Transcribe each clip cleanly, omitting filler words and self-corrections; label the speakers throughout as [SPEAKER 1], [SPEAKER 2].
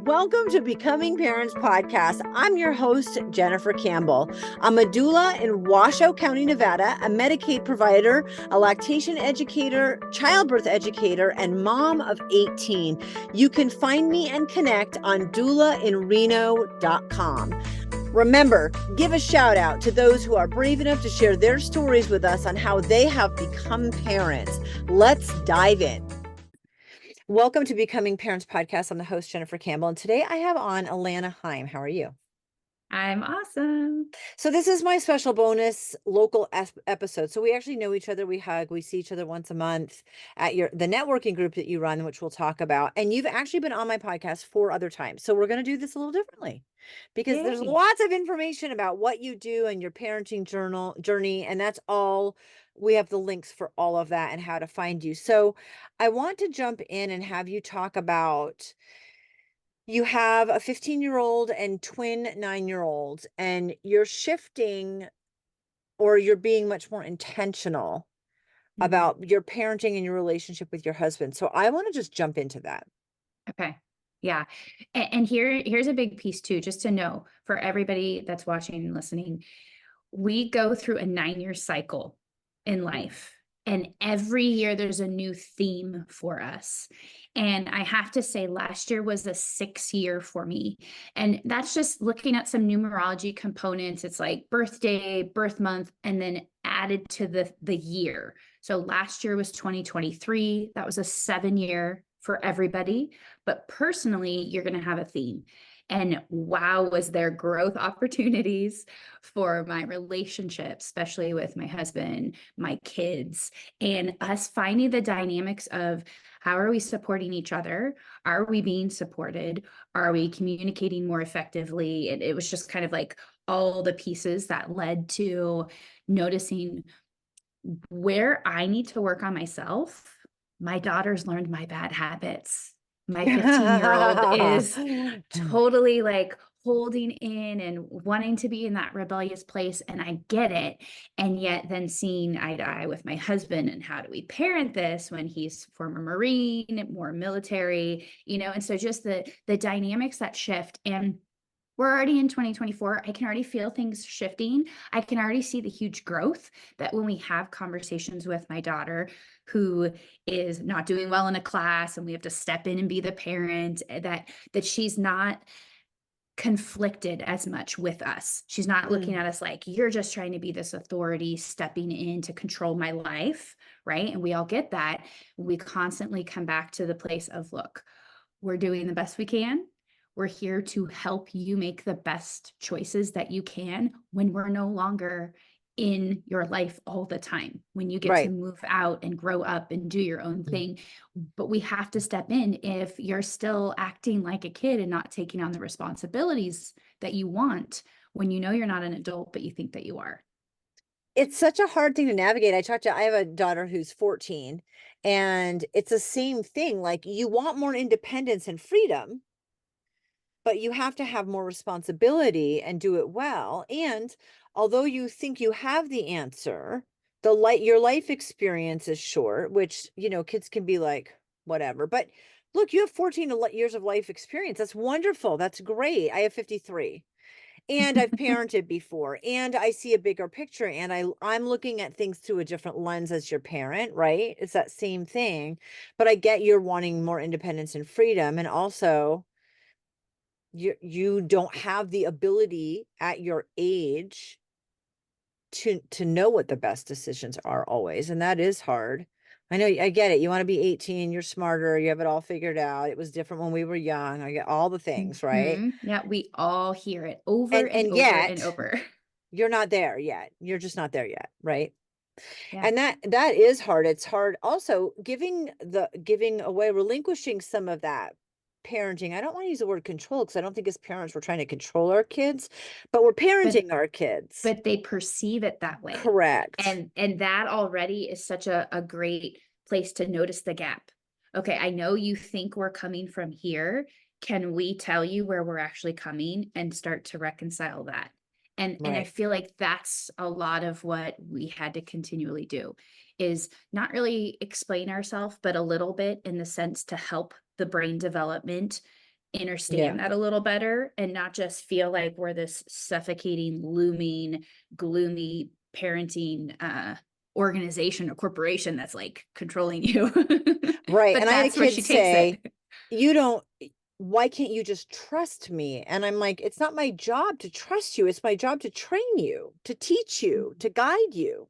[SPEAKER 1] Welcome to Becoming Parents Podcast. I'm your host, Jennifer Campbell. I'm a doula in Washoe County, Nevada, a Medicaid provider, a lactation educator, childbirth educator, and mom of 18. You can find me and connect on doulainreno.com. Remember, give a shout out to those who are brave enough to share their stories with us on how they have become parents. Let's dive in. Welcome to Becoming Parents Podcast. I'm the host, Jennifer Campbell, and today I have on Alana Heim. How are you?
[SPEAKER 2] I'm awesome.
[SPEAKER 1] So this is my special bonus local episode. So we actually know each other. We hug. We see each other once a month at the networking group that you run, which we'll talk about. And you've actually been on my podcast 4 other times. So we're going to do this a little differently because there's
[SPEAKER 2] Yay.
[SPEAKER 1] lots of information about what you do and your parenting journey. And that's all. We have the links for all of that and how to find you. So I want to jump in and have you talk about, you have a 15-year-old and twin 9-year-olds, and you're shifting, or you're being much more intentional about your parenting and your relationship with your husband. So I want to just jump into that.
[SPEAKER 2] Okay. Yeah. And here's a big piece too, just to know for everybody that's watching and listening, we go through a 9-year cycle in life. And every year there's a new theme for us. And I have to say, last year was a 6-year for me. And that's just looking at some numerology components. It's like birthday, birth month, and then added to the year. So last year was 2023. That was a 7-year for everybody. But personally, you're going to have a theme. And wow, was there growth opportunities for my relationship, especially with my husband, my kids, and us finding the dynamics of how are we supporting each other? Are we being supported? Are we communicating more effectively? And it was just kind of like all the pieces that led to noticing where I need to work on myself. My daughter's learned my bad habits. My 15-year-old is totally like holding in and wanting to be in that rebellious place. And I get it. And yet then seeing eye to eye with my husband and how do we parent this when he's former Marine, more military, and so just the dynamics that shift. And we're already in 2024. I can already feel things shifting. I can already see the huge growth that when we have conversations with my daughter who is not doing well in a class and we have to step in and be the parent, that she's not conflicted as much with us. She's not looking at us like, you're just trying to be this authority stepping in to control my life, right? And we all get that. We constantly come back to the place of, look, we're doing the best we can. We're here to help you make the best choices that you can when we're no longer in your life all the time, when you get to move out and grow up and do your own thing. But we have to step in if you're still acting like a kid and not taking on the responsibilities that you want when you know you're not an adult, but you think that you are.
[SPEAKER 1] It's such a hard thing to navigate. I have a daughter who's 14, and it's the same thing. Like, you want more independence and freedom, but you have to have more responsibility and do it well. And although you think you have the answer, your life experience is short, which, kids can be like, whatever. But look, you have 14 years of life experience. That's wonderful. That's great. I have 53. And I've parented before, and I see a bigger picture, and I'm looking at things through a different lens as your parent, right? It's that same thing. But I get you're wanting more independence and freedom, and also you don't have the ability at your age to know what the best decisions are always, and that is hard. I know, I get it. You want to be 18, you're smarter, you have it all figured out. It was different when we were young. I get all the things, right?
[SPEAKER 2] Yeah, we all hear it over
[SPEAKER 1] And
[SPEAKER 2] and over
[SPEAKER 1] yet
[SPEAKER 2] and over.
[SPEAKER 1] you're not there yet. You're just not there yet, right?
[SPEAKER 2] Yeah.
[SPEAKER 1] And that is hard. It's hard also giving away, relinquishing some of that parenting. I don't want to use the word control because I don't think as parents we're trying to control our kids, but we're parenting our kids.
[SPEAKER 2] But they perceive it that way.
[SPEAKER 1] Correct.
[SPEAKER 2] And that already is such a great place to notice the gap. Okay, I know you think we're coming from here. Can we tell you where we're actually coming and start to reconcile that? And I feel like that's a lot of what we had to continually do, is not really explain ourselves, but a little bit in the sense to help the brain development
[SPEAKER 1] Yeah.
[SPEAKER 2] understand that a little better and not just feel like we're this suffocating, looming, gloomy parenting organization or corporation that's like controlling you.
[SPEAKER 1] Right.
[SPEAKER 2] But
[SPEAKER 1] And I had a
[SPEAKER 2] that's where
[SPEAKER 1] kid
[SPEAKER 2] she takes
[SPEAKER 1] say,
[SPEAKER 2] it.
[SPEAKER 1] you don't, why can't you just trust me? And I'm like, it's not my job to trust you. It's my job to train you, to teach you, to guide you.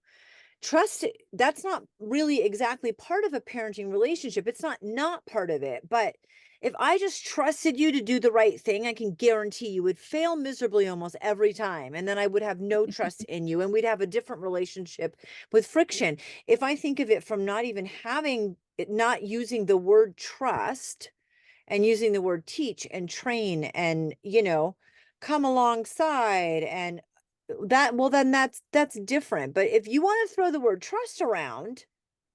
[SPEAKER 1] Trust, that's not really exactly part of a parenting relationship. It's not part of it. But if I just trusted you to do the right thing, I can guarantee you would fail miserably almost every time. And then I would have no trust in you and we'd have a different relationship with friction. If I think of it from not even having it, not using the word trust and using the word teach and train and, come alongside and that, well, then that's different. But if you want to throw the word trust around,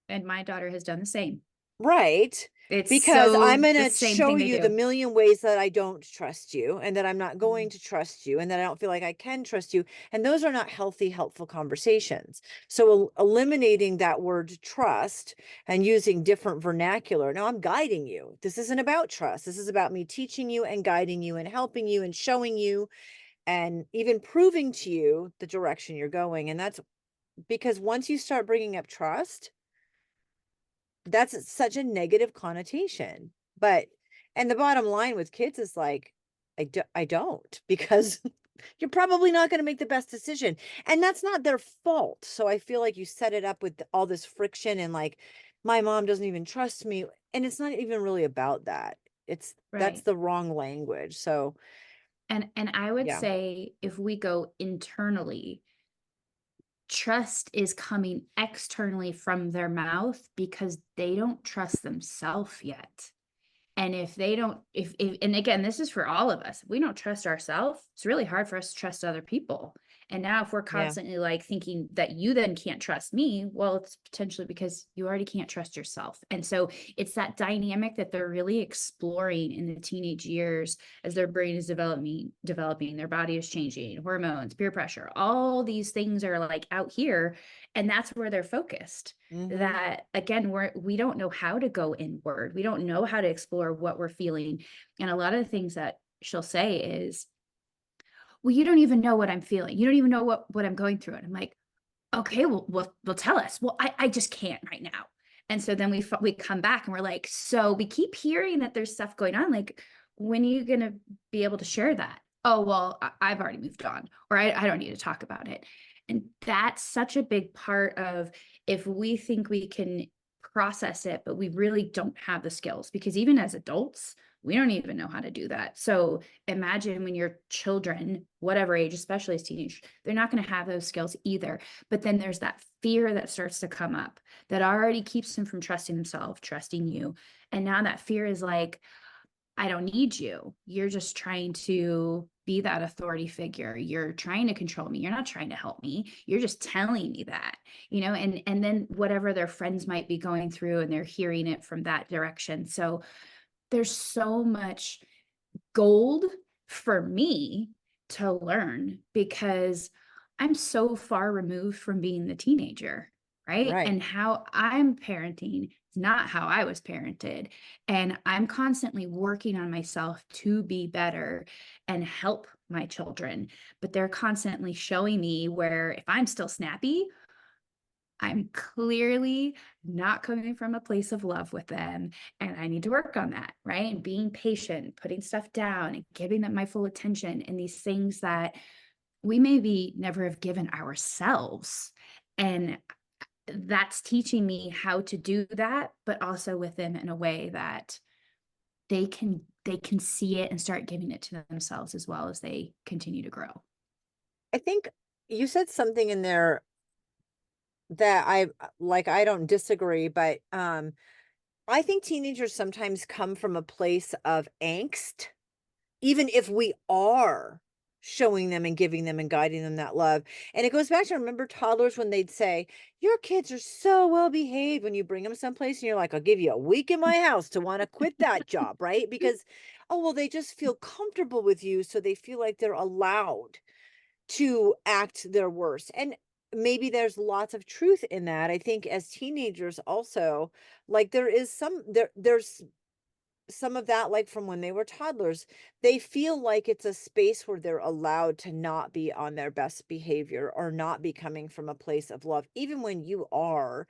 [SPEAKER 2] And my daughter has done the same.
[SPEAKER 1] right,
[SPEAKER 2] It's
[SPEAKER 1] because I'm
[SPEAKER 2] so
[SPEAKER 1] going
[SPEAKER 2] the
[SPEAKER 1] to
[SPEAKER 2] same
[SPEAKER 1] show
[SPEAKER 2] thing they
[SPEAKER 1] you the
[SPEAKER 2] do.
[SPEAKER 1] million ways that I don't trust you and that I'm not going
[SPEAKER 2] Mhm.
[SPEAKER 1] to trust you and that I don't feel like I can trust you. And those are not healthy, helpful conversations. So eliminating that word trust and using different vernacular. Now I'm guiding you. This isn't about trust. This is about me teaching you and guiding you and helping you and showing you and even proving to you the direction you're going. And that's because once you start bringing up trust, that's such a negative connotation. But, and the bottom line with kids is like, I don't, because you're probably not going to make the best decision. And that's not their fault. So I feel like you set it up with all this friction and like, my mom doesn't even trust me. And it's not even really about that. That's
[SPEAKER 2] Right.
[SPEAKER 1] the wrong language. So
[SPEAKER 2] And I would
[SPEAKER 1] yeah,
[SPEAKER 2] say if we go internally, trust is coming externally from their mouth because they don't trust themselves yet. And if they don't, if, and again, this is for all of us. If we don't trust ourselves, it's really hard for us to trust other people. And now, if we're
[SPEAKER 1] yeah.
[SPEAKER 2] constantly like thinking that you then can't trust me, well, it's potentially because you already can't trust yourself. And so it's that dynamic that they're really exploring in the teenage years as their brain is developing, their body is changing, hormones, peer pressure, all these things are like out here. And that's where they're focused.
[SPEAKER 1] Mm-hmm.
[SPEAKER 2] That again, we don't know how to go inward, we don't know how to explore what we're feeling. And a lot of the things that she'll say is, well, you don't even know what I'm feeling, you don't even know what I'm going through. And I'm like, okay, well tell us. Well, I just can't right now. And so then we come back and we're like, so we keep hearing that there's stuff going on, like, when are you going to be able to share that? Oh, well, I've already moved on, or I don't need to talk about it. And that's such a big part of, if we think we can process it, but we really don't have the skills, because even as adults, we don't even know how to do that. So imagine when your children, whatever age, especially as teenage, they're not going to have those skills either. But then there's that fear that starts to come up that already keeps them from trusting themselves, trusting you. And now that fear is like, I don't need you. You're just trying to be that authority figure. You're trying to control me. You're not trying to help me. You're just telling me that, and then whatever their friends might be going through, and they're hearing it from that direction. So there's so much gold for me to learn, because I'm so far removed from being the teenager, right?
[SPEAKER 1] Right.
[SPEAKER 2] And how I'm parenting is not how I was parented. And I'm constantly working on myself to be better and help my children. But they're constantly showing me where, if I'm still snappy, I'm clearly not coming from a place of love with them. And I need to work on that, right? And being patient, putting stuff down, and giving them my full attention, and these things that we maybe never have given ourselves. And that's teaching me how to do that, but also with them in a way that they can see it and start giving it to themselves as well as they continue to grow.
[SPEAKER 1] I think you said something in there that I don't disagree, but I think teenagers sometimes come from a place of angst, even if we are showing them and giving them and guiding them that love. And it goes back to, remember toddlers when they'd say, your kids are so well behaved when you bring them someplace and you're like, I'll give you a week in my house to want to quit that job, right? Because, oh, well, they just feel comfortable with you. So they feel like they're allowed to act their worst. And maybe there's lots of truth in that. I think as teenagers also, like there's some of that, like from when they were toddlers, they feel like it's a space where they're allowed to not be on their best behavior or not be coming from a place of love, even when you are.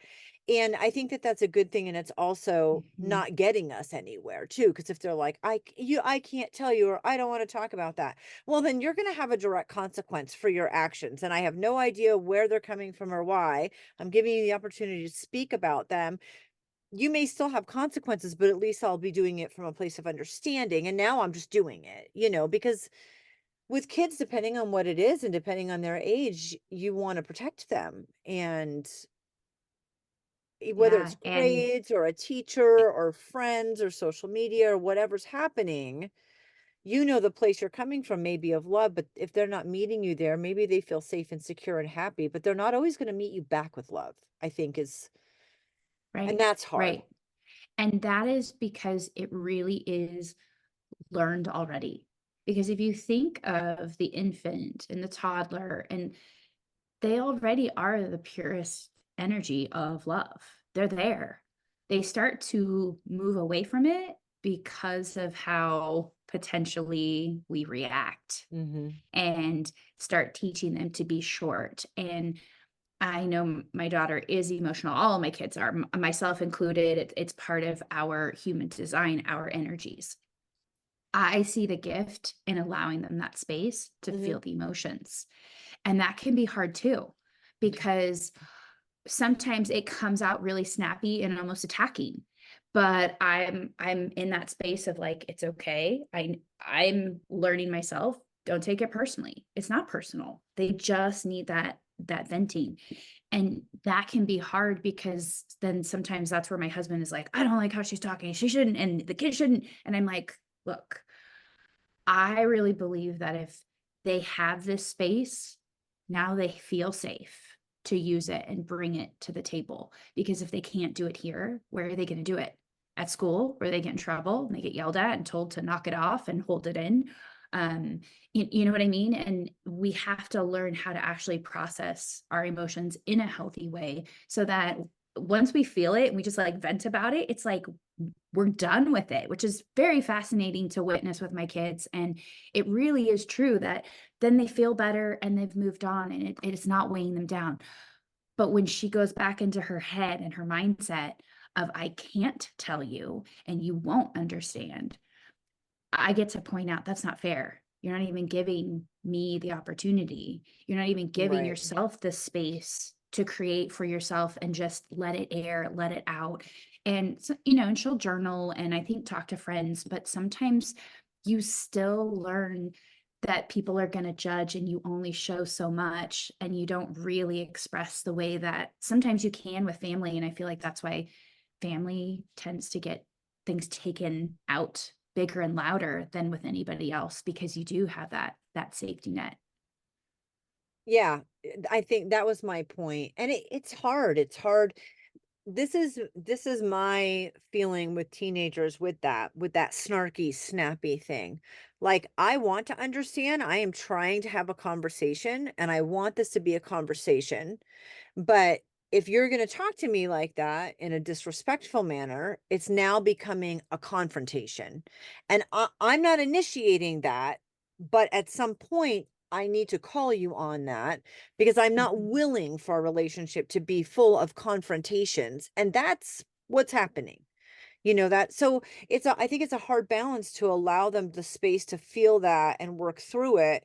[SPEAKER 1] And I think that that's a good thing. And it's also
[SPEAKER 2] Mhm.
[SPEAKER 1] not getting us anywhere too. Because if they're like, I can't tell you, or I don't want to talk about that. Well, then you're going to have a direct consequence for your actions. And I have no idea where they're coming from or why. I'm giving you the opportunity to speak about them. You may still have consequences, but at least I'll be doing it from a place of understanding. And now I'm just doing it, because with kids, depending on what it is and depending on their age, you want to protect them. And whether it's
[SPEAKER 2] Yeah. And
[SPEAKER 1] grades or a teacher or friends or social media or whatever's happening, the place you're coming from may be of love, but if they're not meeting you there, maybe they feel safe and secure and happy, but they're not always going to meet you back with love, I think and
[SPEAKER 2] right,
[SPEAKER 1] that's hard.
[SPEAKER 2] right. And that is because it really is learned already. Because if you think of the infant and the toddler, and they already are the purest energy of love, they're there. They start to move away from it because of how potentially we react,
[SPEAKER 1] Hmm.
[SPEAKER 2] and start teaching them to be short. And I know my daughter is emotional. All of my kids are, myself included. It's part of our human design, our energies. I see the gift in allowing them that space to
[SPEAKER 1] Hmm.
[SPEAKER 2] feel the emotions. And that can be hard too, because sometimes it comes out really snappy and almost attacking. But I'm in that space of like, it's okay. I'm learning myself. Don't take it personally. It's not personal. They just need that venting. And that can be hard, because then sometimes that's where my husband is like, I don't like how she's talking. She shouldn't, and the kid shouldn't. And I'm like, look, I really believe that if they have this space, now they feel safe to use it and bring it to the table. Because if they can't do it here, where are they going to do it? At school, where they get in trouble and they get yelled at and told to knock it off and hold it in. You know what I mean? And we have to learn how to actually process our emotions in a healthy way, so that once we feel it and we just like vent about it, it's like we're done with it, which is very fascinating to witness with my kids. And it really is true that then they feel better and they've moved on, and it is not weighing them down. But when she goes back into her head and her mindset of, I can't tell you and you won't understand, I get to point out that's not fair. You're not even giving me the opportunity. You're not even giving
[SPEAKER 1] Right.
[SPEAKER 2] yourself the space to create for yourself and just let it air, let it out. And, so, and she'll journal and I think talk to friends, but sometimes you still learn that people are going to judge, and you only show so much and you don't really express the way that sometimes you can with family. And I feel like that's why family tends to get things taken out bigger and louder than with anybody else, because you do have that safety net.
[SPEAKER 1] Yeah, I think that was my point. And it's hard. It's hard. This is my feeling with teenagers, with that snarky, snappy thing. Like, I want to understand. I am trying to have a conversation and I want this to be a conversation. But if you're going to talk to me like that in a disrespectful manner, it's now becoming a confrontation. And I'm not initiating that. But at some point, I need to call you on that because I'm not
[SPEAKER 2] Mhm.
[SPEAKER 1] willing for our relationship to be full of confrontations. And that's what's happening. So I think it's a hard balance to allow them the space to feel that and work through it,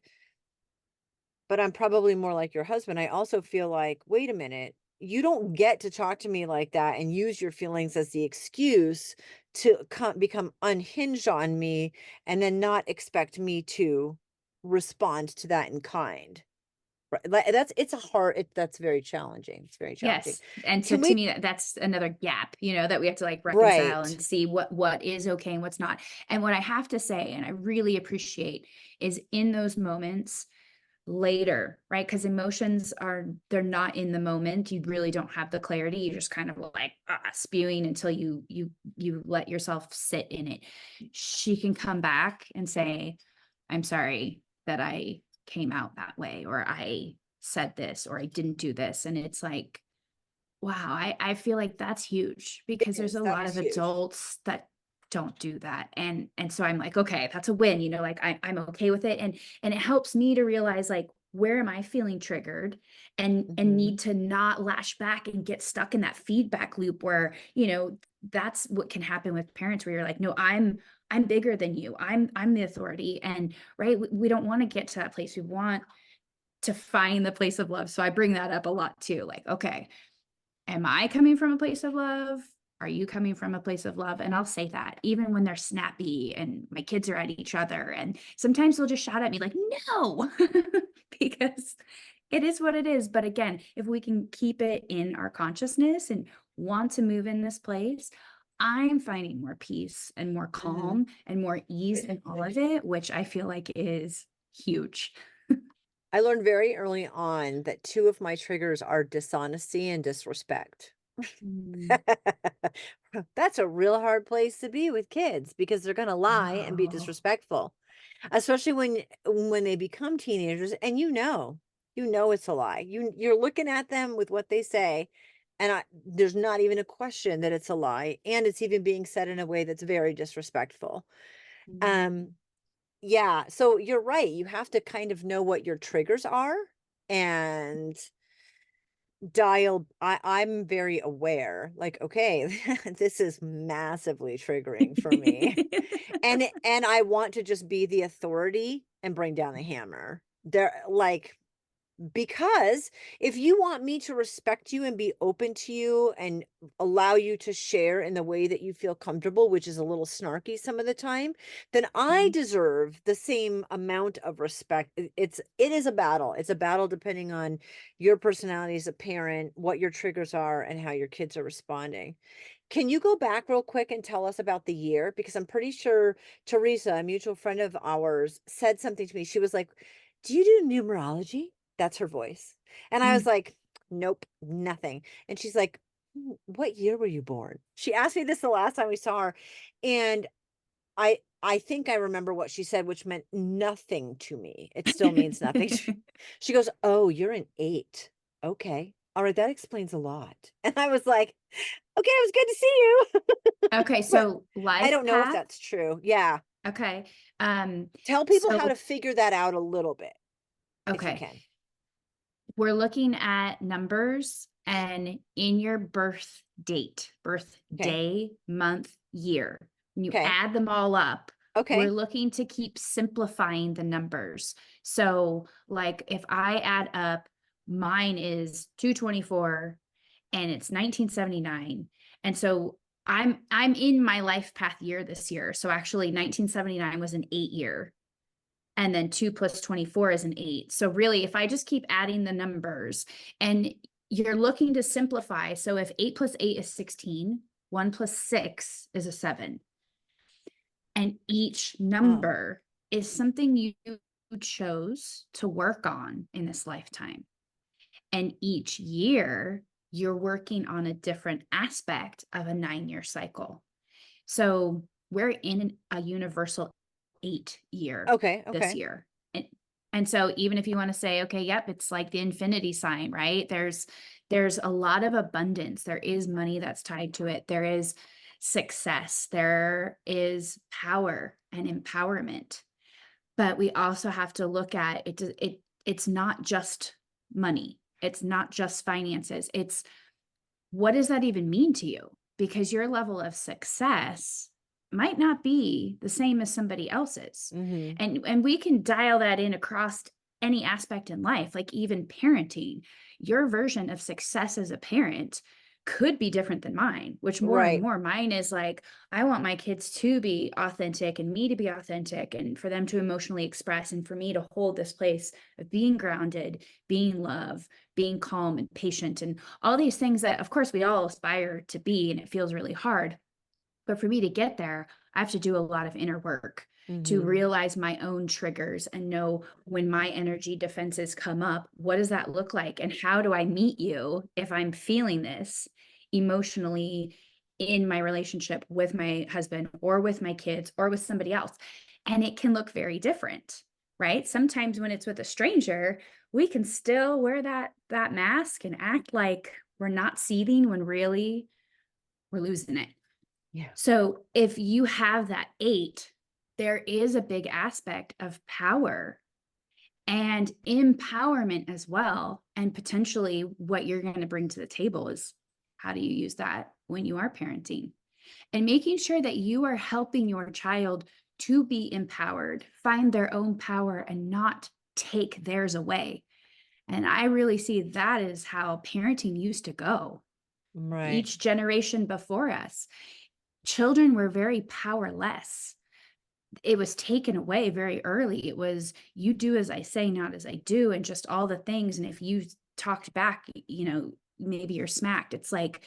[SPEAKER 1] but I'm probably more like your husband. I also feel like, wait a minute, you don't get to talk to me like that and use your feelings as the excuse to become unhinged on me and then not expect me to respond to that in kind. Right. That's very challenging. It's very challenging.
[SPEAKER 2] Yes. And so
[SPEAKER 1] Can
[SPEAKER 2] to
[SPEAKER 1] we,
[SPEAKER 2] me, that's another gap, that we have to like reconcile
[SPEAKER 1] right.
[SPEAKER 2] and see what is okay and what's not. And what I have to say, and I really appreciate, is in those moments later, right? Because emotions they're not in the moment. You really don't have the clarity. You're just kind of like spewing until you let yourself sit in it. She can come back and say, I'm sorry that I came out that way, or I said this, or I didn't do this. And it's like, wow, I feel like that's huge,
[SPEAKER 1] It
[SPEAKER 2] because there's
[SPEAKER 1] is.
[SPEAKER 2] a
[SPEAKER 1] That
[SPEAKER 2] lot
[SPEAKER 1] is
[SPEAKER 2] of
[SPEAKER 1] huge.
[SPEAKER 2] adults that don't do that. And so I'm like, okay, that's a win, you know, like I'm okay with it. And it helps me to realize, like, where am I feeling triggered, and
[SPEAKER 1] Mhm.
[SPEAKER 2] need to not lash back and get stuck in that feedback loop where, you know, that's what can happen with parents, where you're like, no, I'm bigger than you. I'm the authority. And right, we don't want to get to that place. We want to find the place of love. So I bring that up a lot too. Like, okay, am I coming from a place of love? Are you coming from a place of love? And I'll say that even when they're snappy and my kids are at each other. And sometimes they'll just shout at me like, no, because it is what it is. But again, if we can keep it in our consciousness and want to move in this place, I'm finding more peace and more
[SPEAKER 1] Mhm.
[SPEAKER 2] calm and more ease in all of it, which I feel like is huge.
[SPEAKER 1] I learned very early on that 2 of my triggers are dishonesty and disrespect.
[SPEAKER 2] Mm.
[SPEAKER 1] That's a real hard place to be with kids because they're gonna lie and be
[SPEAKER 2] Oh.
[SPEAKER 1] disrespectful, especially when they become teenagers and you know it's a lie. You're looking at them with what they say, and there's not even a question that it's a lie, and it's even being said in a way that's very disrespectful.
[SPEAKER 2] Mm.
[SPEAKER 1] Um, yeah, so you're right. You have to kind of know what your triggers are and I'm very aware, like, okay, this is massively triggering for me. And I want to just be the authority and bring down the hammer. There, like, because if you want me to respect you and be open to you and allow you to share in the way that you feel comfortable, which is a little snarky some of the time, then I
[SPEAKER 2] Mhm.
[SPEAKER 1] deserve the same amount of respect. It is a battle. It's a battle depending on your personality as a parent, what your triggers are, and how your kids are responding. Can you go back real quick and tell us about the year? Because I'm pretty sure Teresa, a mutual friend of ours, said something to me. She was like, "Do you do numerology?" That's her voice. And I was
[SPEAKER 2] Mm.
[SPEAKER 1] like, "Nope, nothing." And she's like, What year were you born?" She asked me this the last time we saw her. And I think I remember what she said, which meant nothing to me. It still means nothing. She goes, "Oh, you're an 8. Okay. All right, that explains a lot." And I was like, "Okay, it was good to see you."
[SPEAKER 2] Okay,
[SPEAKER 1] But
[SPEAKER 2] so
[SPEAKER 1] I
[SPEAKER 2] life
[SPEAKER 1] don't know if
[SPEAKER 2] path.
[SPEAKER 1] that's true. Yeah.
[SPEAKER 2] Okay. Um,
[SPEAKER 1] Tell people how
[SPEAKER 2] so
[SPEAKER 1] to figure that out a little bit, if you
[SPEAKER 2] okay,
[SPEAKER 1] can.
[SPEAKER 2] we're looking at numbers, and in your birth
[SPEAKER 1] Okay.
[SPEAKER 2] day, month, year. When you
[SPEAKER 1] Okay.
[SPEAKER 2] add them all up, we're
[SPEAKER 1] Okay.
[SPEAKER 2] looking to keep simplifying the numbers. So, like if I add up, mine is 224 and it's 1979. And so I'm in my life path year this year. So actually 1979 was an 8 year, and then 2 plus 24 is an 8. So really, if I just keep adding the numbers, and you're looking to simplify. So if 8 plus 8 is 16, 1 plus 6 is a 7. And each
[SPEAKER 1] Oh,
[SPEAKER 2] number is something you chose to work on in this lifetime. And each year, you're working on a different aspect of a 9 year cycle. So we're in a universal 8 year
[SPEAKER 1] okay.
[SPEAKER 2] this
[SPEAKER 1] Okay.
[SPEAKER 2] year. And so even if you want to say, okay, yep, it's like the infinity sign, right? There's a lot of abundance. There is money that's tied to it. There is success. There is power and empowerment. But we also have to look at it. It's not just money. It's not just finances. It's, what does that even mean to you? Because your level of success might not be the same as somebody else's.
[SPEAKER 1] Mhm.
[SPEAKER 2] And we can dial that in across any aspect in life, like even parenting. Your version of success as a parent could be different than mine, which more and
[SPEAKER 1] Right.
[SPEAKER 2] more mine is like, I want my kids to be authentic and me to be authentic and for them to emotionally express and for me to hold this place of being grounded, being love, being calm and patient, and all these things that of course we all aspire to be, and it feels really hard. But for me to get there, I have to do a lot of inner work to
[SPEAKER 1] Mhm.
[SPEAKER 2] realize my own triggers and know when my energy defenses come up, what does that look like? And how do I meet you if I'm feeling this emotionally in my relationship with my husband or with my kids or with somebody else? And it can look very different, right? Sometimes when it's with a stranger, we can still wear that mask and act like we're not seething when really we're losing it.
[SPEAKER 1] Yeah.
[SPEAKER 2] So if you have that 8, there is a big aspect of power and empowerment as well. And potentially what you're going to bring to the table is how do you use that when you are parenting? And making sure that you are helping your child to be empowered, find their own power and not take theirs away. And I really see that is how parenting used to go.
[SPEAKER 1] Right.
[SPEAKER 2] Each generation before us, children were very powerless. It was taken away very early. It was, you do as I say, not as I do, and just all the things. And if you talked back, maybe you're smacked. It's like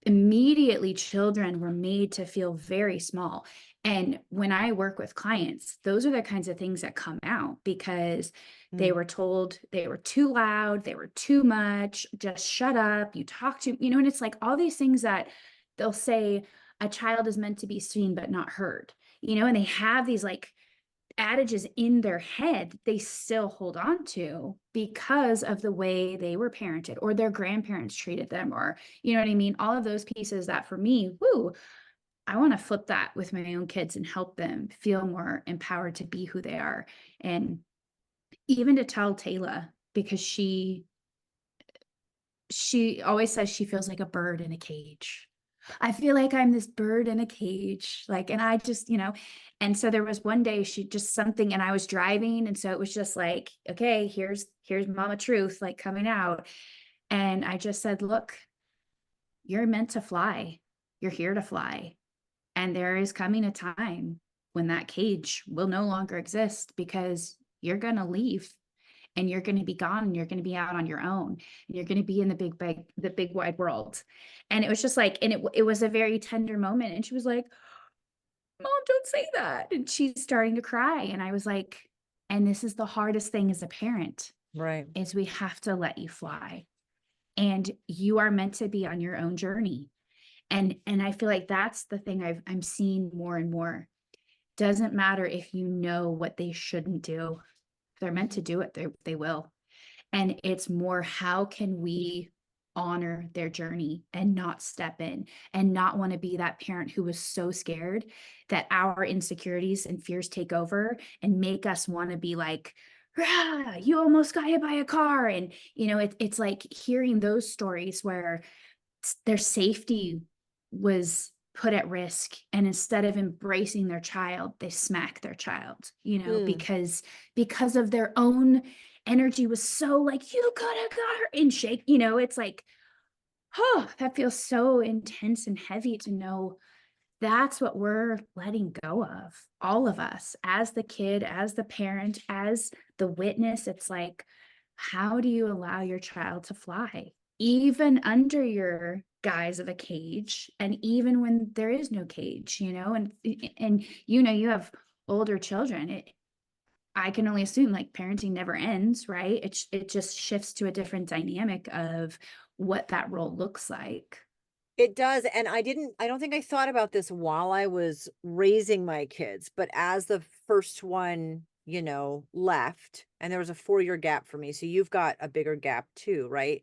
[SPEAKER 2] immediately children were made to feel very small. And when I work with clients, those are the kinds of things that come out because they
[SPEAKER 1] Mm.
[SPEAKER 2] were told they were too loud, they were too much, just shut up, you talk to, and it's like all these things that they'll say a child is meant to be seen but not heard, and they have these like adages in their head they still hold on to because of the way they were parented or their grandparents treated them, or you know what I mean, all of those pieces that for me, woo, I want to flip that with my own kids and help them feel more empowered to be who they are. And even to tell Tayla, because she always says she feels like a bird in a cage. I feel like I'm this bird in a cage. Like, and I just, and so there was one day she just something, and I was driving. And so it was just like, okay, here's mama truth, like coming out. And I just said, look, you're meant to fly. You're here to fly. And there is coming a time when that cage will no longer exist because you're going to leave and you're going to be gone and you're going to be out on your own and you're going to be in the big wide world. And it was just like, and it was a very tender moment. And she was like, Mom, don't say that. And she's starting to cry. And I was like, and this is the hardest thing as a parent
[SPEAKER 1] Right.
[SPEAKER 2] is we have to let you fly and you are meant to be on your own journey. And I feel like that's the thing I'm seeing more and more. Doesn't matter if you know what they shouldn't do. If they're meant to do it, they will. And it's more, how can we honor their journey and not step in and not want to be that parent who was so scared that our insecurities and fears take over and make us want to be like, "Rah, you almost got hit by a car." And, it's like hearing those stories where their safety was put at risk, and instead of embracing their child they smack their child,
[SPEAKER 1] Mm.
[SPEAKER 2] because of their own energy was so like, you could have got her and shake, it's like, oh, that feels so intense and heavy to know that's what we're letting go of, all of us, as the kid, as the parent, as the witness. It's like, how do you allow your child to fly, even under your guise of a cage, and even when there is no cage, and you have older children. I can only assume like parenting never ends, right? It just shifts to a different dynamic of what that role looks like.
[SPEAKER 1] It does, and I don't think I thought about this while I was raising my kids, but as the first one, left, and there was a 4-year gap for me, so you've got a bigger gap too, right?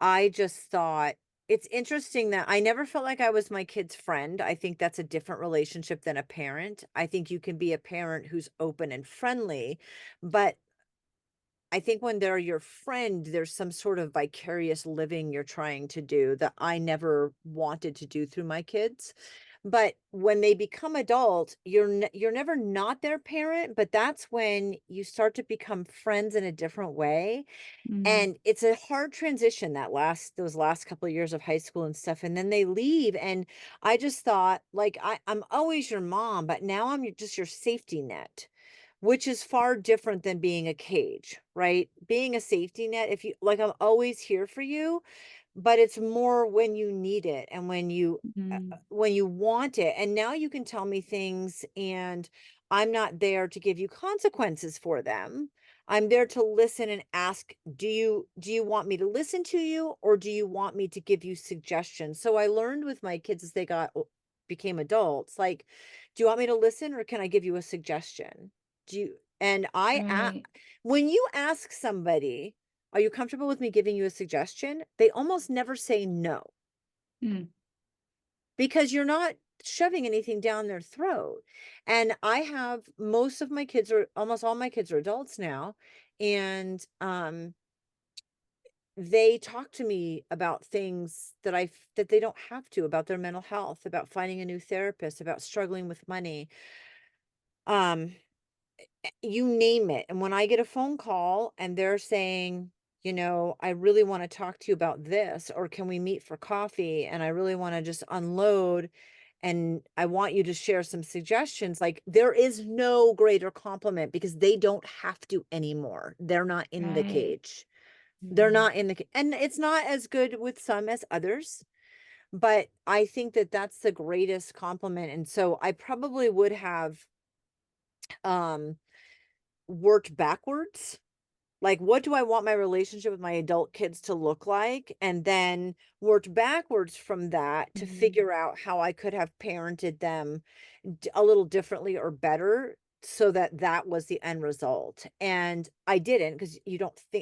[SPEAKER 1] I just thought it's interesting that I never felt like I was my kid's friend. I think that's a different relationship than a parent. I think you can be a parent who's open and friendly, but I think when they're your friend, there's some sort of vicarious living you're trying to do that I never wanted to do through my kids. But when they become adult, you're never not their parent, but that's when you start to become friends in a different way.
[SPEAKER 2] Mm,
[SPEAKER 1] And it's a hard transition that those last couple of years of high school and stuff, and then they leave, and I just thought, like, I'm always your mom, but now just your safety net, which is far different than being a cage, right? Being a safety net, if you like, I'm always here for you, but it's more when you need it and
[SPEAKER 2] mm,
[SPEAKER 1] when you want it. And now you can tell me things and I'm not there to give you consequences for them. I'm there to listen and ask, do you want me to listen to you or do you want me to give you suggestions? So I learned with my kids as they became adults, like, do you want me to listen or can I give you a suggestion? Do you and
[SPEAKER 2] right.
[SPEAKER 1] when you ask somebody, "Are you comfortable with me giving you a suggestion?" They almost never say no.
[SPEAKER 2] Mm,
[SPEAKER 1] because you're not shoving anything down their throat. And I have most of my kids are almost all my kids are adults now. And they talk to me about things that they don't have to, about their mental health, about finding a new therapist, about struggling with money. Um you name it. And when I get a phone call and they're saying, I really want to talk to you about this, or can we meet for coffee? And I really want to just unload and I want you to share some suggestions. Like, there is no greater compliment because they don't have to anymore. They're not in the
[SPEAKER 2] Right.
[SPEAKER 1] cage. They're
[SPEAKER 2] Mhm.
[SPEAKER 1] not in the, and it's not as good with some as others, but I think that that's the greatest compliment. And so I probably would have, um, worked backwards. Like, what do I want my relationship with my adult kids to look like? And then worked backwards from that to
[SPEAKER 2] Mhm.
[SPEAKER 1] figure out how I could have parented them a little differently or better so that that was the end result. And I didn't, because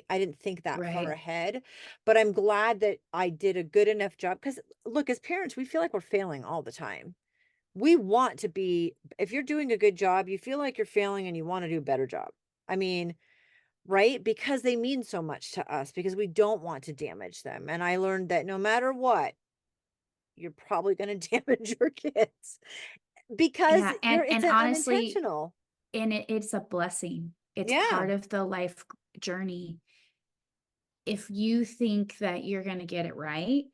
[SPEAKER 1] I didn't think that far
[SPEAKER 2] Right.
[SPEAKER 1] ahead. But I'm glad that I did a good enough job. Because look, as parents, we feel like we're failing all the time. We want to be, if you're doing a good job, you feel like you're failing and you want to do a better job. I mean, right? Because they mean so much to us, because we don't want to damage them. And I learned that no matter what, you're probably going to damage your kids because
[SPEAKER 2] Yeah, and
[SPEAKER 1] it's
[SPEAKER 2] honestly,
[SPEAKER 1] unintentional.
[SPEAKER 2] and it's a blessing. It's
[SPEAKER 1] Yeah.
[SPEAKER 2] part of the life journey. If you think that you're gonna get it right,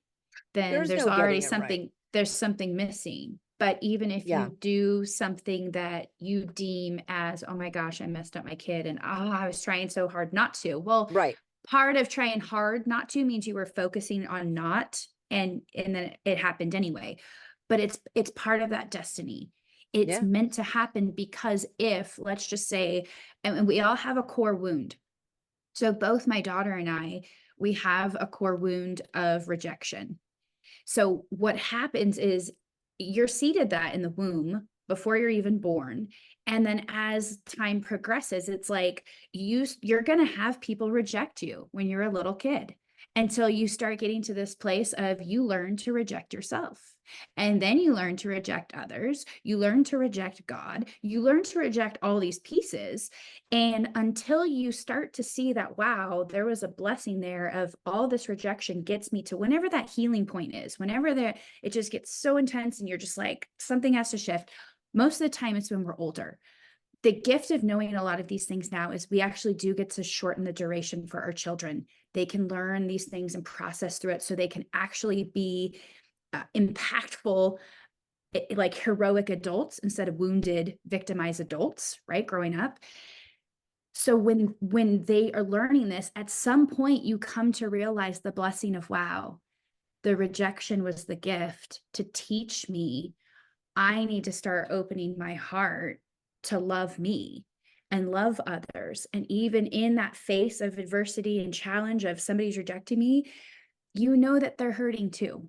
[SPEAKER 2] then
[SPEAKER 1] There's no getting it right.
[SPEAKER 2] there's something missing. But even if you
[SPEAKER 1] Yeah.
[SPEAKER 2] do something that you deem as, "Oh my gosh, I messed up my kid, and, I was trying so hard not to." Well,
[SPEAKER 1] Right.
[SPEAKER 2] part of trying hard not to means you were focusing on not, and then it happened anyway. But it's part of that destiny. It's
[SPEAKER 1] Yeah.
[SPEAKER 2] meant to happen because if, let's just say, and we all have a core wound. So both my daughter and I, we have a core wound of rejection. So what happens is you're seeded that in the womb before you're even born. And then as time progresses, it's like you're going to have people reject you when you're a little kid until you start getting to this place of you learn to reject yourself. And then you learn to reject others. You learn to reject God. You learn to reject all these pieces. And until you start to see that, wow, there was a blessing there of all this rejection gets me to whenever that healing point is, whenever it just gets so intense and you're just like, something has to shift. Most of the time, it's when we're older. The gift of knowing a lot of these things now is we actually do get to shorten the duration for our children. They can learn these things and process through it so they can actually be impactful, like heroic adults instead of wounded, victimized adults, right? Growing up. So when they are learning this, at some point you come to realize the blessing of, wow, the rejection was the gift to teach me I need to start opening my heart to love me and love others. And even in that face of adversity and challenge of somebody's rejecting me, you know that they're hurting too.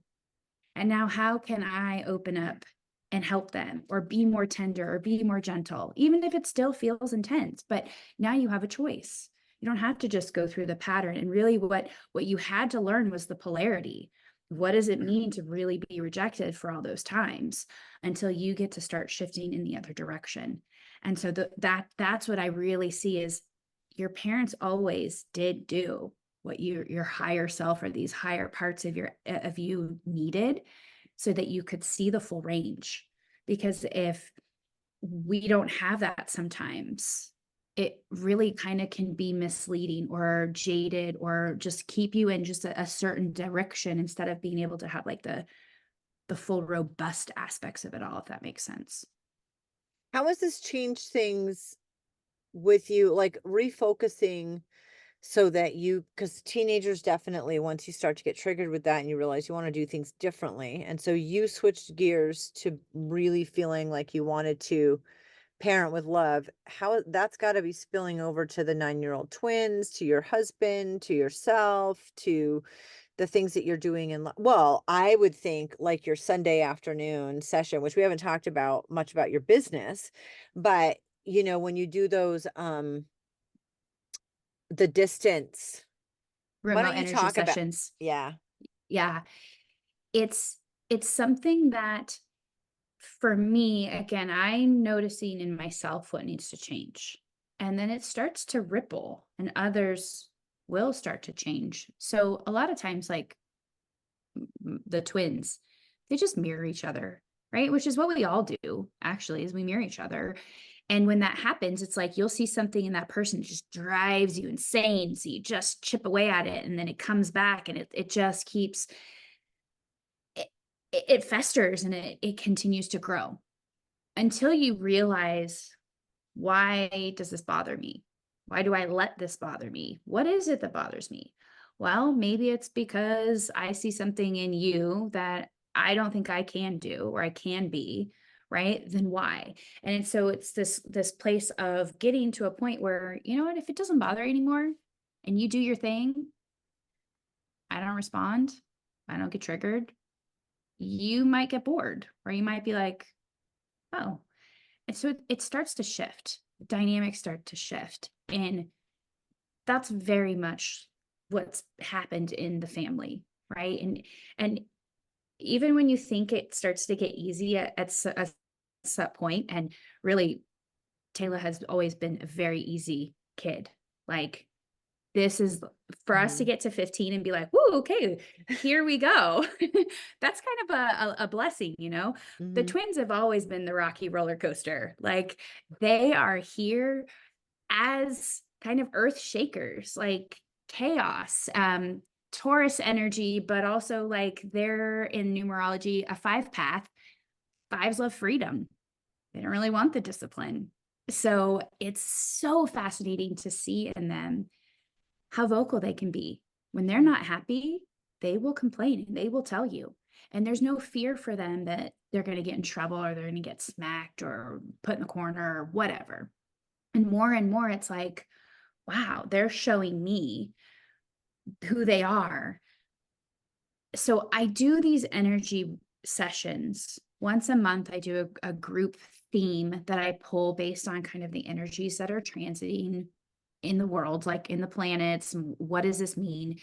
[SPEAKER 2] And now, how can I open up and help them or be more tender or be more gentle, even if it still feels intense? But now you have a choice. You don't have to just go through the pattern. And really, what you had to learn was the polarity. What does it mean to really be rejected for all those times until you get to start shifting in the other direction? And so that's what I really see is your parents always did do what your higher self or these higher parts of you needed so that you could see the full range. Because if we don't have that sometimes, it really kind of can be misleading or jaded or just keep you in just a certain direction instead of being able to have like the full robust aspects of it all, if that makes sense.
[SPEAKER 1] How has this changed things with you, like refocusing so that because teenagers definitely, once you start to get triggered with that and you realize you want to do things differently. And so you switched gears to really feeling like you wanted to parent with love. How that's got to be spilling over to the 9-year-old twins, to your husband, to yourself, to the things that you're doing well, I would think like your Sunday afternoon session, which we haven't talked about much about your business, but when you do those, the distance, why
[SPEAKER 2] Remote
[SPEAKER 1] don't you
[SPEAKER 2] energy
[SPEAKER 1] talk about,
[SPEAKER 2] sessions.
[SPEAKER 1] yeah,
[SPEAKER 2] Yeah. It's it's something that for me, again, I'm noticing in myself what needs to change. And then it starts to ripple and others will start to change. So a lot of times, like the twins, they just mirror each other, right? Which is what we all do, actually, is we mirror each other. And when that happens, it's like you'll see something in that person that just drives you insane. So you just chip away at it and then it comes back and it just keeps, it, it festers and it continues to grow until you realize, why does this bother me? Why do I let this bother me? What is it that bothers me? Well, maybe it's because I see something in you that I don't think I can do or I can be, right? Then why? And so it's this place of getting to a point where, you know what, if it doesn't bother you anymore and you do your thing, I don't respond, I don't get triggered, you might get bored or you might be like, oh. And so it starts to shift. Dynamics start to shift. And that's very much what's happened in the family, right? And even when you think it starts to get easy at some point, and really Tayla has always been a very easy kid. Like, this is for us to
[SPEAKER 1] Mhm.
[SPEAKER 2] get to 15 and be like, whoo, okay, here we go. That's kind of a blessing, you know? The
[SPEAKER 1] Mhm.
[SPEAKER 2] twins have always been the rocky roller coaster. Like, they are here as kind of earth shakers, like chaos, Taurus energy, but also like they're in numerology, a 5 path. Fives love freedom. They don't really want the discipline. So it's so fascinating to see in them how vocal they can be. When they're
[SPEAKER 1] Mhm.
[SPEAKER 2] not happy, they will complain and they will tell you. And there's no fear for them that they're going to get in trouble or they're going to get smacked or put in the corner or whatever. And more, it's like, wow, they're showing me who they are. So I do these energy sessions once a month. I do a group theme that I pull based on kind of the energies that are transiting in the world, like in the planets. What does this mean?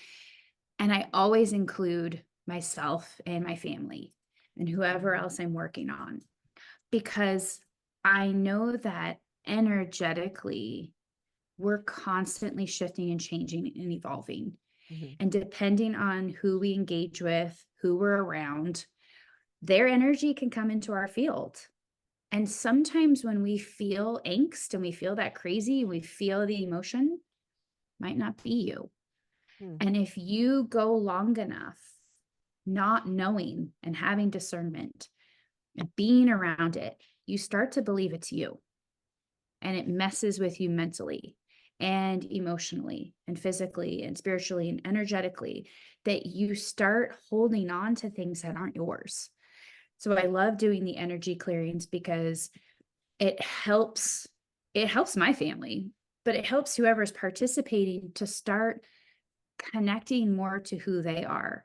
[SPEAKER 2] And I always include myself and my family and whoever else I'm working on, because I know that energetically, we're constantly shifting and changing and evolving.
[SPEAKER 1] Mhm.
[SPEAKER 2] And depending on who we engage with, who we're around, their energy can come into our field. And sometimes when we feel angst and we feel that crazy, and we feel the emotion, might not be you.
[SPEAKER 1] Mhm.
[SPEAKER 2] And if you go long enough not knowing and having discernment and being around it, you start to believe it's you. And it messes with you mentally and emotionally and physically and spiritually and energetically, that you start holding on to things that aren't yours. So I love doing the energy clearings because it helps my family, but it helps whoever's participating to start connecting more to who they are,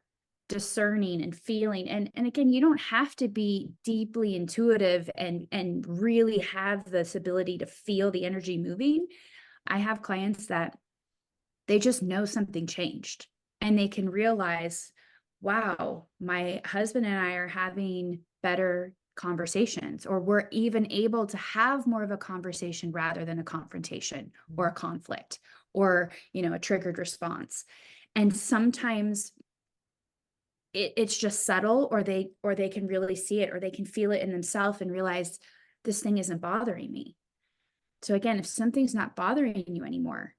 [SPEAKER 2] discerning and feeling. And again, you don't have to be deeply intuitive and really have this ability to feel the energy moving. I have clients that they just know something changed and they can realize, wow, my husband and I are having better conversations, or we're even able to have more of a conversation rather than a confrontation or a conflict or, a triggered response. And sometimes it's just subtle, or they can really see it, or they can feel it in themselves and realize, this thing isn't bothering me. So again, if something's not bothering you anymore,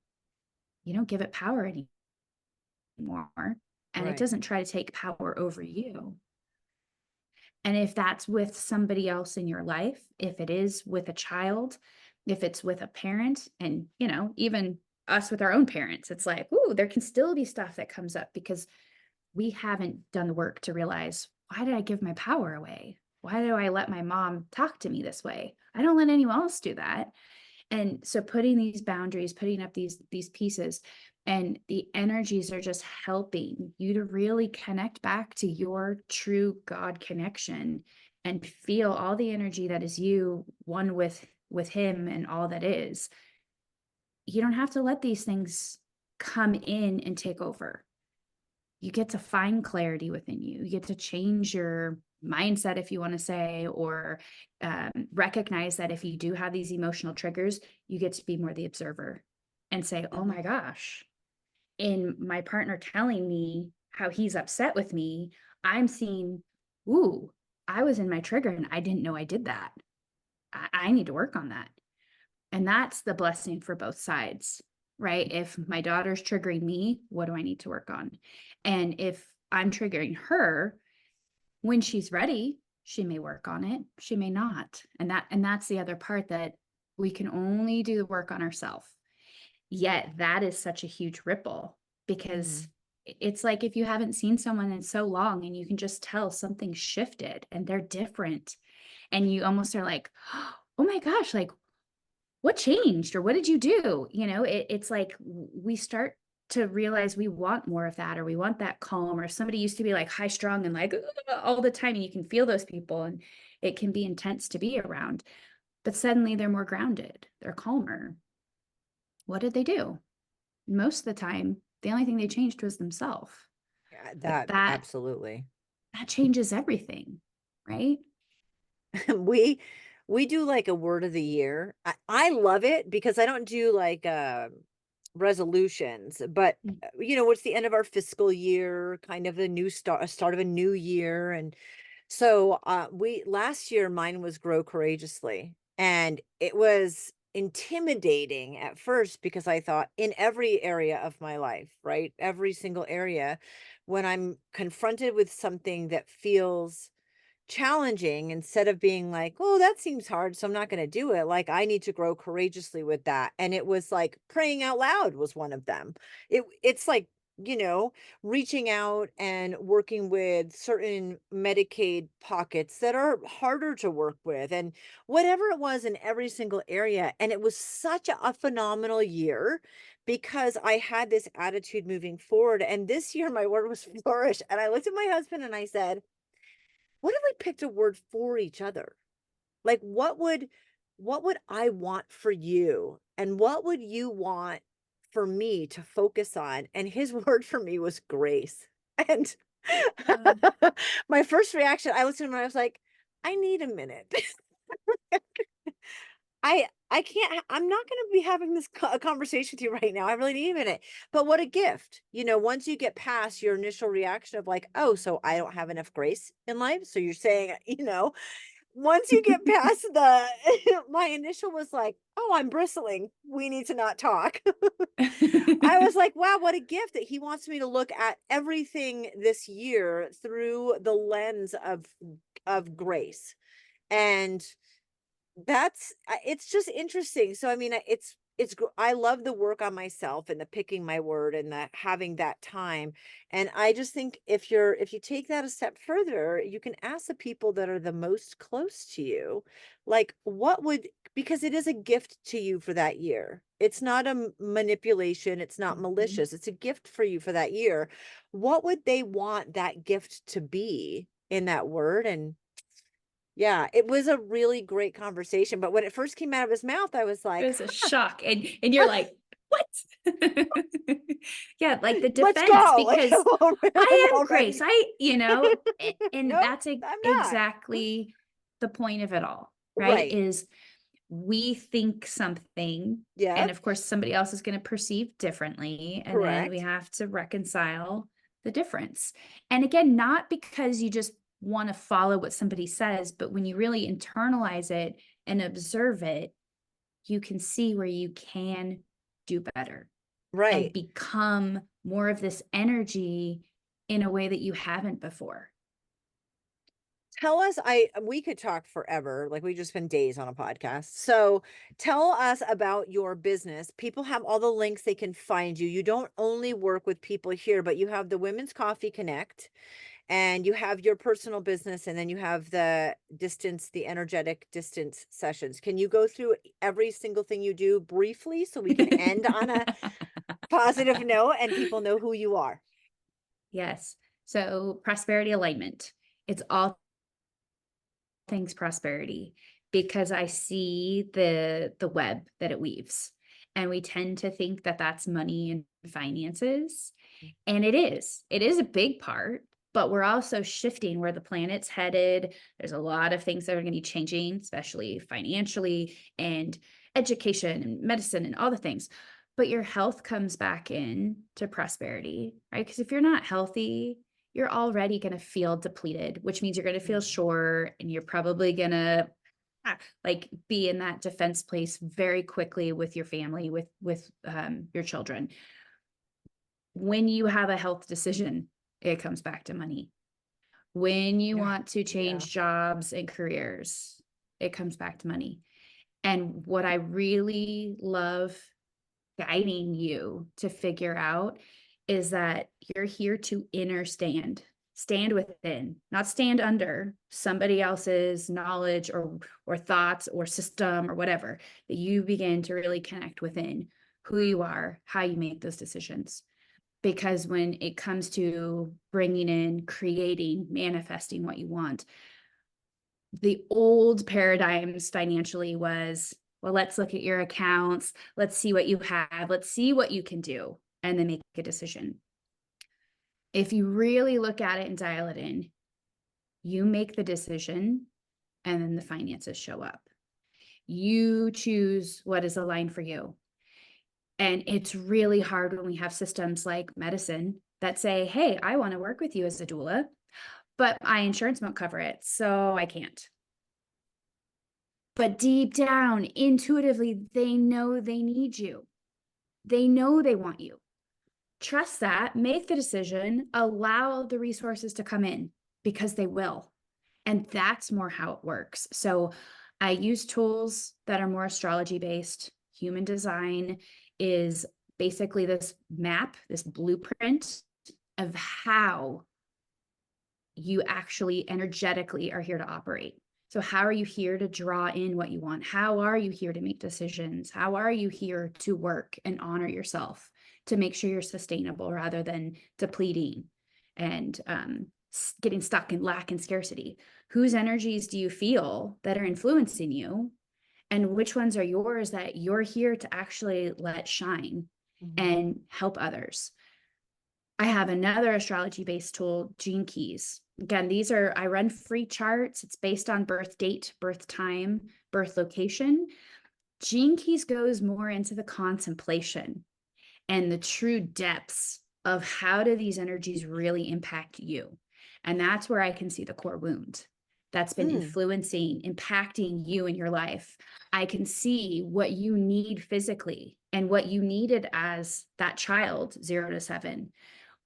[SPEAKER 2] you don't give it power anymore, and it
[SPEAKER 1] Right.
[SPEAKER 2] doesn't try to take power over you. And if that's with somebody else in your life, if it is with a child, if it's with a parent, and even us with our own parents, it's like, ooh, there can still be stuff that comes up because we haven't done the work to realize, why did I give my power away? Why do I let my mom talk to me this way? I don't let anyone else do that. And so putting these boundaries, putting up these pieces, and the energies are just helping you to really connect back to your true God connection and feel all the energy that is you, one with him and all that is. You don't have to let these things come in and take over. You get to find clarity within you. You get to change mindset, if you want to say, or recognize that if you do have these emotional triggers, you get to be more the observer and say, oh my gosh, in my partner telling me how he's upset with me, I'm seeing, ooh, I was in my trigger and I didn't know I did that. I need to work on that. And that's the blessing for both sides, right? If my daughter's triggering me, what do I need to work on? And if I'm triggering her, when she's ready, she may work on it, she may not. And that's the other part, that we can only do the work on ourselves. Yet that is such a huge ripple, because it's like if you haven't seen someone in so long and you can just tell something shifted and they're different, and you almost are like, oh my gosh, like what changed, or what did you do? It's like we start to realize we want more of that, or we want that calm, or somebody used to be like high strung and like all the time, and you can feel those people and it can be intense to be around, but suddenly they're more grounded, they're calmer. What did they do? Most of the time, the only thing they changed was themselves.
[SPEAKER 1] Yeah,
[SPEAKER 2] But
[SPEAKER 1] that
[SPEAKER 2] that
[SPEAKER 1] absolutely.
[SPEAKER 2] changes everything, right?
[SPEAKER 1] we we do like a word of the year. I love it because I don't do like resolutions, but it's the end of our fiscal year, kind of a start of a new year. And so we last year mine was grow courageously. And it was intimidating at first because I thought in every area of my life, right? Every single area, when I'm confronted with something that feels challenging, instead of being like, oh, that seems hard, so I'm not going to do it, like I need to grow courageously with that. And it was like praying out loud was one of them. It's like, reaching out and working with certain Medicaid pockets that are harder to work with, and whatever it was in every single area. And it was such a phenomenal year because I had this attitude moving forward. And this year my word was flourish. And I looked at my husband and I said, what if we picked a word for each other? Like what would I want for you? And what would you want for me to focus on? And his word for me was grace. And
[SPEAKER 2] Uh,
[SPEAKER 1] my first reaction, I listened to him and I was like, I need a minute. I can't I'm not going to be having this conversation with you right now. I really need a minute. But what a gift. Once you get past your initial reaction of like, oh, so I don't have enough grace in life. So you're saying, once you get past the my initial was like, oh, I'm bristling. We need to not talk. I was like, wow, what a gift that he wants me to look at everything this year through the lens of grace. And it's just interesting. So I mean, I love the work on myself and the picking my word and the having that time. And I just think if you take that a step further, you can ask the people that are the most close to you, like because it is a gift to you for that year. It's not a manipulation, it's not
[SPEAKER 2] Mhm.
[SPEAKER 1] malicious. It's a gift for you for that year. What would they want that gift to be in that word? And yeah, it was a really great conversation, but when it first came out of his mouth, I was
[SPEAKER 2] It
[SPEAKER 1] like,
[SPEAKER 2] was a shock. And you're like, what? Yeah, like the
[SPEAKER 1] "Let's
[SPEAKER 2] defense,
[SPEAKER 1] go." Like,
[SPEAKER 2] because
[SPEAKER 1] I'm
[SPEAKER 2] I am Grace.
[SPEAKER 1] already
[SPEAKER 2] And
[SPEAKER 1] nope,
[SPEAKER 2] that's
[SPEAKER 1] I'm not.
[SPEAKER 2] exactly the point of it all, right?
[SPEAKER 1] Right.
[SPEAKER 2] Is we think something, and
[SPEAKER 1] Yep.
[SPEAKER 2] of course somebody else is going to perceive differently, and then we
[SPEAKER 1] Correct.
[SPEAKER 2] have to reconcile the difference. And again, not because you just want to follow what somebody says, but when you really internalize it and observe it, you can see where you can do better and
[SPEAKER 1] Right.
[SPEAKER 2] become more of this energy in a way that you haven't before.
[SPEAKER 1] Tell us, we could talk forever, like we just spend days on a podcast. So tell us about your business. People have all the links they can find you. You don't only work with people here, but you have the Women's Coffee Connect, and you have your personal business, and then you have the energetic distance sessions. Can you go through every single thing you do briefly so we can end on a positive note and people know who you are?
[SPEAKER 2] Yes. So prosperity alignment. It's all things prosperity, because I see the web that it weaves. And we tend to think that that's money and finances. And it is a big part, but we're also shifting where the planet's headed. There's a lot of things that are going to be changing, especially financially and education and medicine and all the things. But your health comes back in to prosperity, right? Because if you're not healthy, you're already going to feel depleted, which means you're going to feel sore, and you're probably going to like be in that defense place very quickly with your family, with your children. When you have a health decision, it comes back to money. When you want to change jobs and careers, it comes back to money. And what I really love guiding you to figure out is that you're here to stand within, not stand under somebody else's knowledge or thoughts or system or whatever, that you begin to really connect within who you are, how you make those decisions. Because when it comes to bringing in, creating, manifesting what you want, the old paradigms financially was, well, let's look at your accounts. Let's see what you have. Let's see what you can do, and then make a decision. If you really look at it and dial it in, you make the decision, and then the finances show up. You choose what is aligned for you. And it's really hard when we have systems like medicine that say, hey, I want to work with you as a doula, but my insurance won't cover it, so I can't. But deep down, intuitively, they know they need you. They know they want you. Trust that, make the decision, allow the resources to come in, because they will. And that's more how it works. So I use tools that are more astrology based. Human design is basically this map, this blueprint of how you actually energetically are here to operate. So how are you here to draw in what you want? How are you here to make decisions? How are you here to work and honor yourself to make sure you're sustainable rather than depleting and getting stuck in lack and scarcity? Whose energies do you feel that are influencing you? And which ones are yours that you're here to actually let shine and help others? I have another astrology-based tool, Gene Keys. Again, I run free charts. It's based on birth date, birth time, birth location. Gene Keys goes more into the contemplation and the true depths of how do these energies really impact you. And that's where I can see the core wound that's been influencing, impacting you in your life. I can see what you need physically and what you needed as that child, 0 to 7.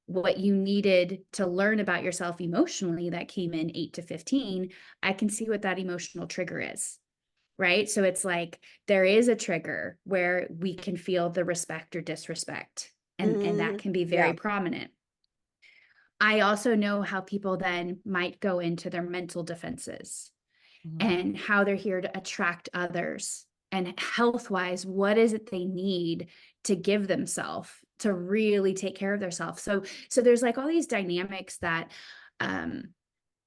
[SPEAKER 2] What you needed to learn about yourself emotionally that came in 8 to 15, I can see what that emotional trigger is, right? So it's like there is a trigger where we can feel the respect or disrespect, and that can be very prominent. I also know how people then might go into their mental defenses and how they're here to attract others. And health-wise, what is it they need to give themselves to really take care of themselves? So there's like all these dynamics that I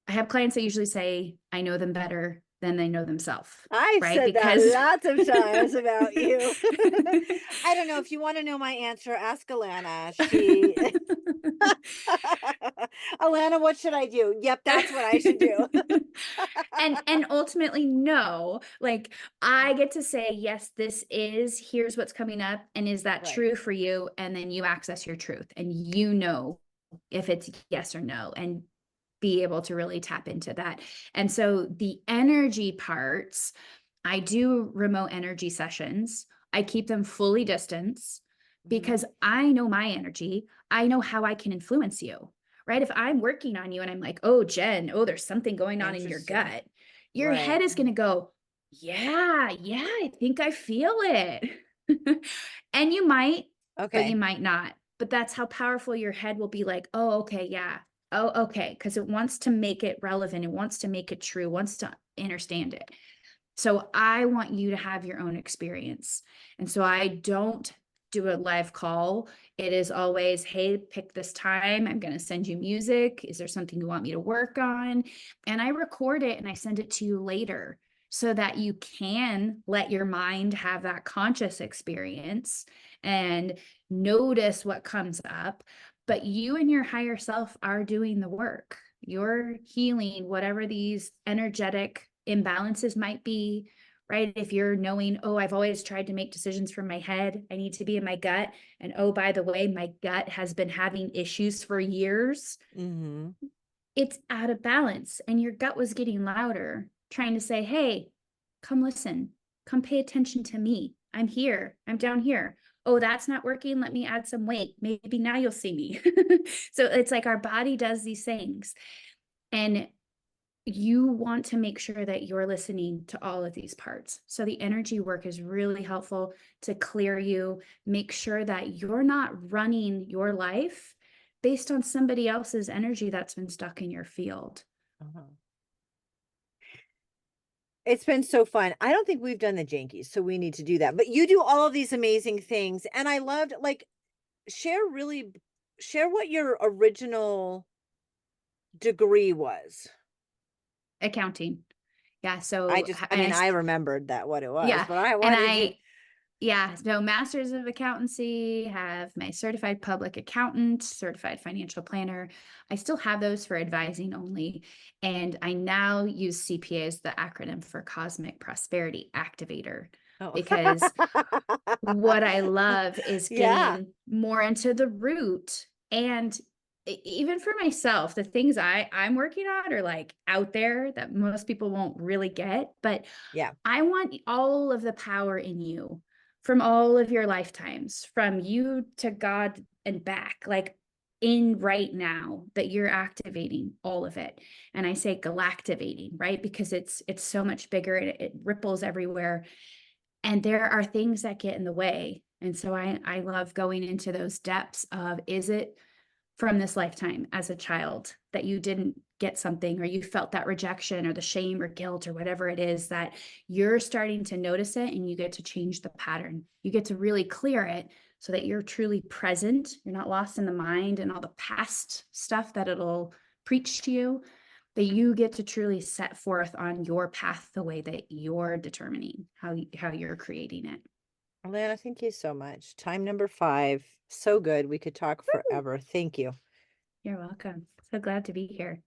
[SPEAKER 2] have clients that usually say, I know them better than they know themselves.
[SPEAKER 1] I've
[SPEAKER 2] Right?
[SPEAKER 1] said that
[SPEAKER 2] Because
[SPEAKER 1] lots of times about you. I don't know if you want to know my answer, ask Alana. Alana, what should I do? Yep, that's what I should do.
[SPEAKER 2] and ultimately, no, like I get to say, yes, here's what's coming up, and is that true for you? And then you access your truth, and you know if it's yes or no, and be able to really tap into that. And so the energy parts, I do remote energy sessions. I keep them fully distance because I know my energy. I know how I can influence you, right? If I'm working on you and I'm like, oh, Jen, oh, there's something going on in your gut, your head is going to go, yeah, I think I feel it. And you might, but you might not. But that's how powerful your head will be like, oh, okay, yeah. Oh, okay. Because it wants to make it relevant. It wants to make it true, wants to understand it. So I want you to have your own experience. And so I don't do a live call. It is always, hey, pick this time. I'm going to send you music. Is there something you want me to work on? And I record it and I send it to you later so that you can let your mind have that conscious experience and notice what comes up. but you and your higher self are doing the work. You're healing whatever these energetic imbalances might be, right? If you're knowing, oh, I've always tried to make decisions from my head, I need to be in my gut. And oh, by the way, my gut has been having issues for years.
[SPEAKER 1] Mm-hmm.
[SPEAKER 2] It's out of balance. And your gut was getting louder, trying to say, hey, come listen, come pay attention to me. I'm here, I'm down here. Oh, that's not working. Let me add some weight. Maybe now you'll see me. So it's like our body does these things. And you want to make sure that you're listening to all of these parts. So the energy work is really helpful to clear you, make sure that you're not running your life based on somebody else's energy that's been stuck in your field.
[SPEAKER 1] Uh-huh. It's been so fun. I don't think we've done the Jankies, so we need to do that. But you do all of these amazing things, and I loved, like, share really share what your original degree was.
[SPEAKER 2] Accounting. Yeah.
[SPEAKER 1] I mean, I remembered that what it was,
[SPEAKER 2] Yeah.
[SPEAKER 1] but I
[SPEAKER 2] And
[SPEAKER 1] what did you
[SPEAKER 2] yeah, so master's of accountancy, have my certified public accountant, certified financial planner. I still have those for advising only. And I now use CPA as the acronym for Cosmic Prosperity Activator,
[SPEAKER 1] Oh.
[SPEAKER 2] because what I love is
[SPEAKER 1] Yeah.
[SPEAKER 2] getting more into the root. And even for myself, the things I'm working on are like out there that most people won't really get, but
[SPEAKER 1] Yeah.
[SPEAKER 2] I want all of the power in you from all of your lifetimes, from you to God and back, like in right now, that you're activating all of it. And I say galactivating, right? Because it's so much bigger, it ripples everywhere. And there are things that get in the way. And so I love going into those depths of, is it from this lifetime as a child that you didn't get something, or you felt that rejection or the shame or guilt or whatever it is, that you're starting to notice it, and you get to change the pattern. You get to really clear it so that you're truly present. You're not lost in the mind and all the past stuff that it'll preach to you, that you get to truly set forth on your path the way that you're determining how you're creating it.
[SPEAKER 1] Alana, thank you so much. Time number 5. So good. We could talk forever. Thank you.
[SPEAKER 2] You're welcome. So glad to be here.